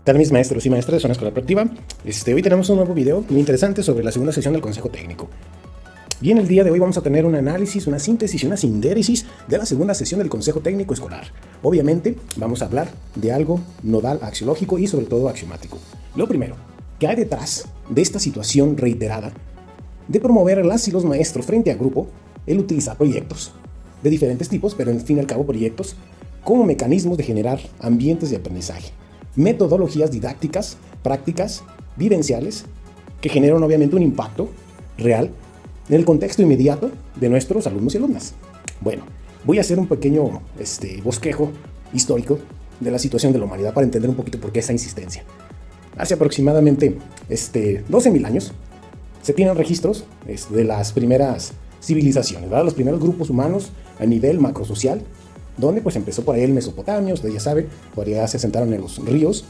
Tal mis maestros y maestras de Zona Escolar Proactiva. Hoy tenemos un nuevo video muy interesante sobre la segunda sesión del Consejo Técnico. Bien, el día de hoy vamos a tener un análisis, una síntesis y una sindéresis de la segunda sesión del Consejo Técnico Escolar. Obviamente, vamos a hablar de algo nodal, axiológico y sobre todo axiomático. Lo primero, ¿qué hay detrás de esta situación reiterada de promover a las y los maestros frente a grupo el utilizar proyectos de diferentes tipos, pero en fin y al cabo proyectos, como mecanismos de generar ambientes de aprendizaje? Metodologías didácticas, prácticas, vivenciales, que generan obviamente un impacto real en el contexto inmediato de nuestros alumnos y alumnas. Bueno, voy a hacer un pequeño bosquejo histórico de la situación de la humanidad para entender un poquito por qué esa insistencia. Hace aproximadamente 12.000 años se tienen registros de las primeras civilizaciones, ¿verdad? Los primeros grupos humanos a nivel macrosocial, donde pues empezó por ahí el Mesopotamia, usted ya sabe, por allá se asentaron en los ríos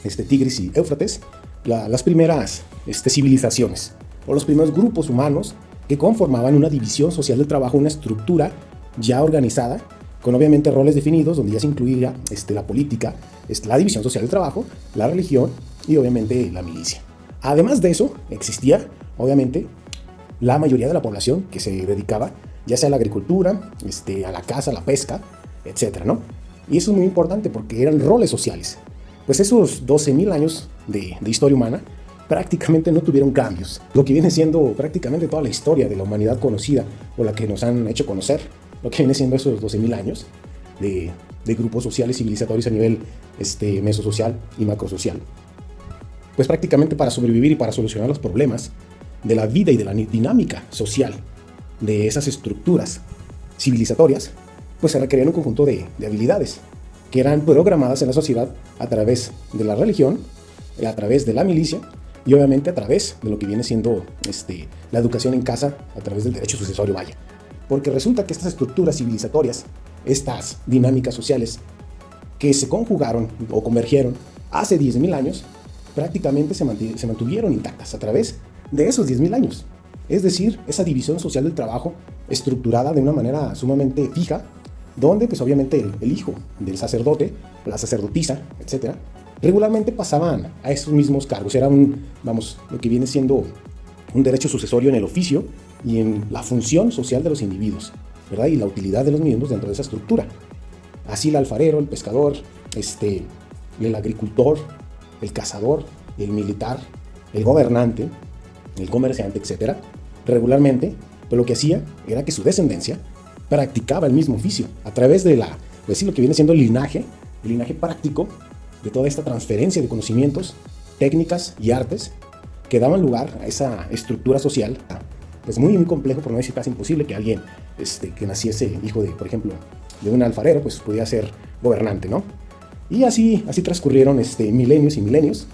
Tigris y Éufrates, las primeras civilizaciones, o los primeros grupos humanos que conformaban una división social del trabajo, una estructura ya organizada, con obviamente roles definidos, donde ya se incluía la política, la división social del trabajo, la religión y obviamente la milicia. Además de eso, existía obviamente la mayoría de la población que se dedicaba ya sea a la agricultura, a la caza, a la pesca, etcétera, ¿no? Y eso es muy importante porque eran roles sociales. Pues esos 12.000 años de historia humana prácticamente no tuvieron cambios. Lo que viene siendo prácticamente toda la historia de la humanidad conocida o la que nos han hecho conocer, lo que viene siendo esos 12.000 años de grupos sociales civilizatorios a nivel mesosocial y macrosocial. Pues prácticamente para sobrevivir y para solucionar los problemas de la vida y de la dinámica social de esas estructuras civilizatorias, pues se requerían un conjunto de habilidades que eran programadas en la sociedad a través de la religión, a través de la milicia y obviamente a través de lo que viene siendo la educación en casa, a través del derecho sucesorio, vaya. Porque resulta que estas estructuras civilizatorias, estas dinámicas sociales que se conjugaron o convergieron hace 10.000 años, prácticamente se mantuvieron intactas a través de esos 10.000 años. Es decir, esa división social del trabajo estructurada de una manera sumamente fija, donde pues obviamente el hijo del sacerdote, la sacerdotisa, etcétera, regularmente pasaban a esos mismos cargos. Era lo que viene siendo un derecho sucesorio en el oficio y en la función social de los individuos, ¿verdad? Y la utilidad de los miembros dentro de esa estructura. Así el alfarero, el pescador, el agricultor, el cazador, el militar, el gobernante, el comerciante, etcétera, regularmente, pues lo que hacía era que su descendencia practicaba el mismo oficio a través de lo que viene siendo el linaje práctico de toda esta transferencia de conocimientos, técnicas y artes que daban lugar a esa estructura social. Pues muy, muy complejo, por no decir casi imposible, que alguien que naciese hijo de, por ejemplo, de un alfarero, pues podía ser gobernante, ¿no? Y así transcurrieron milenios y milenios,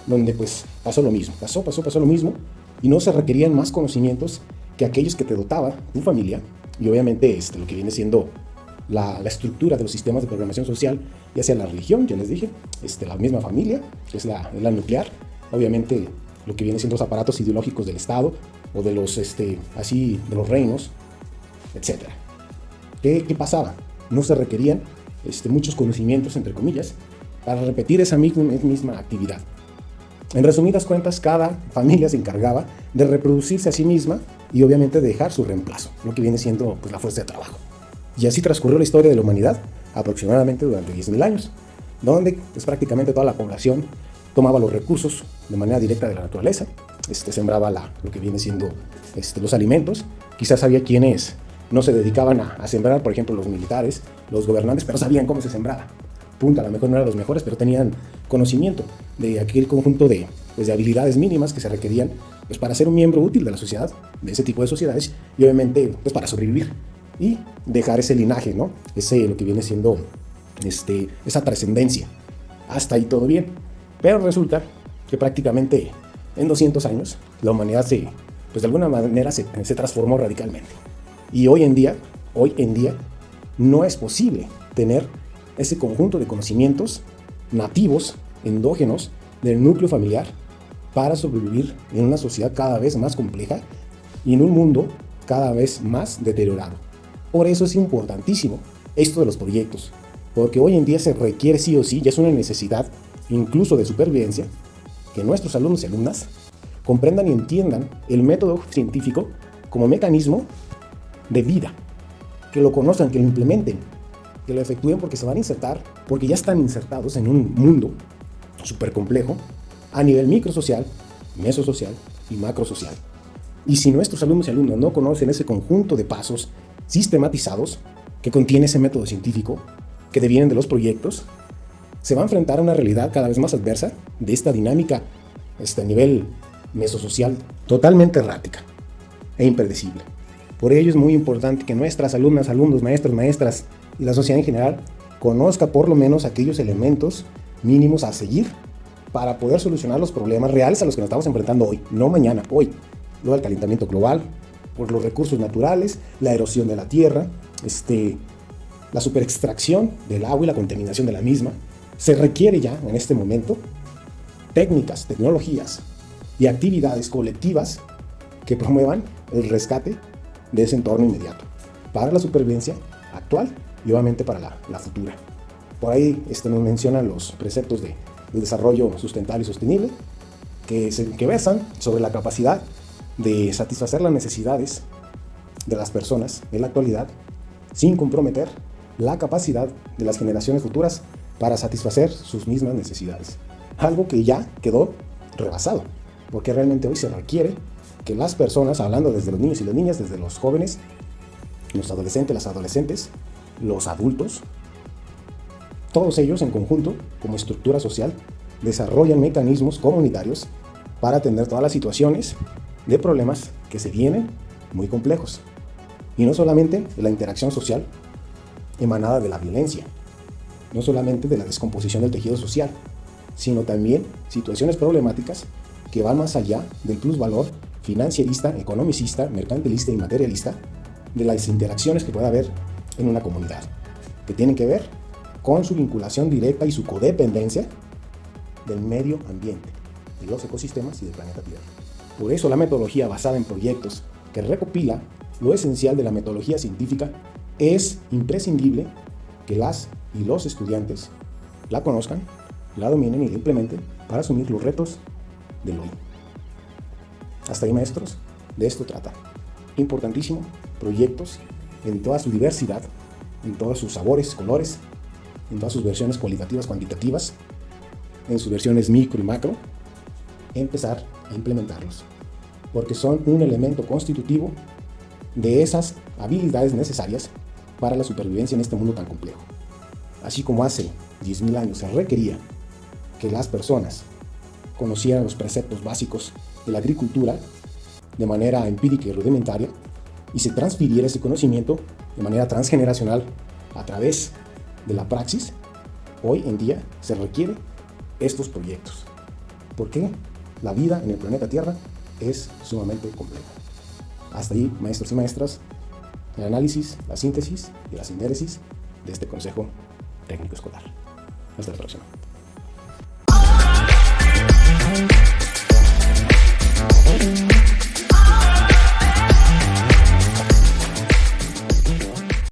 donde pues pasó lo mismo, pasó lo mismo, y no se requerían más conocimientos que aquellos que te dotaba tu familia, y obviamente lo que viene siendo la estructura de los sistemas de programación social, ya sea la religión, ya les dije, la misma familia, que es la nuclear, obviamente lo que viene siendo los aparatos ideológicos del Estado, o de los, de los reinos, etc. ¿Qué pasaba? No se requerían muchos conocimientos, entre comillas, para repetir esa misma actividad. En resumidas cuentas, cada familia se encargaba de reproducirse a sí misma y obviamente de dejar su reemplazo, lo que viene siendo pues, la fuerza de trabajo. Y así transcurrió la historia de la humanidad, aproximadamente durante 10.000 años, donde pues, prácticamente toda la población tomaba los recursos de manera directa de la naturaleza, sembraba lo que viene siendo los alimentos. Quizás había quienes no se dedicaban a sembrar, por ejemplo, los militares, los gobernantes, pero sabían cómo se sembraba. Punto, a lo mejor no eran los mejores, pero tenían conocimiento de aquel conjunto de habilidades mínimas que se requerían pues, para ser un miembro útil de la sociedad, de ese tipo de sociedades, y obviamente pues, para sobrevivir y dejar ese linaje, ¿no? Lo que viene siendo esa trascendencia. Hasta ahí todo bien. Pero resulta que prácticamente en 200 años la humanidad de alguna manera se transformó radicalmente. Y hoy en día no es posible tener ese conjunto de conocimientos nativos, endógenos, del núcleo familiar para sobrevivir en una sociedad cada vez más compleja y en un mundo cada vez más deteriorado. Por eso es importantísimo esto de los proyectos, porque hoy en día se requiere sí o sí, ya es una necesidad incluso de supervivencia, que nuestros alumnos y alumnas comprendan y entiendan el método científico como mecanismo de vida, que lo conozcan, que lo implementen, que lo efectúen porque se van a insertar, porque ya están insertados en un mundo súper complejo a nivel microsocial, mesosocial y macrosocial. Y si nuestros alumnos y alumnas no conocen ese conjunto de pasos sistematizados que contiene ese método científico, que devienen de los proyectos, se va a enfrentar a una realidad cada vez más adversa de esta dinámica a nivel mesosocial totalmente errática e impredecible. Por ello es muy importante que nuestras alumnas, alumnos, maestros, maestras y la sociedad en general conozca por lo menos aquellos elementos mínimos a seguir para poder solucionar los problemas reales a los que nos estamos enfrentando hoy, no mañana, hoy. Lo del calentamiento global, por los recursos naturales, la erosión de la tierra, la superextracción del agua y la contaminación de la misma. Se requiere ya en este momento técnicas, tecnologías y actividades colectivas que promuevan el rescate de ese entorno inmediato para la supervivencia actual y obviamente para la futura. Por ahí nos mencionan los preceptos de desarrollo sustentable y sostenible que versan sobre la capacidad de satisfacer las necesidades de las personas en la actualidad sin comprometer la capacidad de las generaciones futuras para satisfacer sus mismas necesidades. Algo que ya quedó rebasado, porque realmente hoy se requiere que las personas, hablando desde los niños y las niñas, desde los jóvenes, los adolescentes, las adolescentes, los adultos, todos ellos en conjunto, como estructura social, desarrollan mecanismos comunitarios para atender todas las situaciones de problemas que se vienen muy complejos. Y no solamente de la interacción social emanada de la violencia, no solamente de la descomposición del tejido social, sino también situaciones problemáticas que van más allá del plusvalor financierista, economicista, mercantilista y materialista de las interacciones que pueda haber en una comunidad, que tienen que ver con su vinculación directa y su codependencia del medio ambiente, de los ecosistemas y del planeta Tierra. Por eso la metodología basada en proyectos que recopila lo esencial de la metodología científica es imprescindible que las y los estudiantes la conozcan, la dominen y la implementen para asumir los retos del hoy. Hasta ahí, maestros, de esto trata. Importantísimo, proyectos en toda su diversidad, en todos sus sabores, colores, en todas sus versiones cualitativas, cuantitativas, en sus versiones micro y macro, empezar a implementarlos, porque son un elemento constitutivo de esas habilidades necesarias para la supervivencia en este mundo tan complejo. Así como hace 10.000 años se requería que las personas conocieran los preceptos básicos de la agricultura de manera empírica y rudimentaria y se transfiriera ese conocimiento de manera transgeneracional a través de la praxis, hoy en día se requiere estos proyectos, porque la vida en el planeta Tierra es sumamente compleja. Hasta ahí, maestros y maestras, el análisis, la síntesis y la sindéresis de este Consejo Técnico Escolar. Hasta la próxima.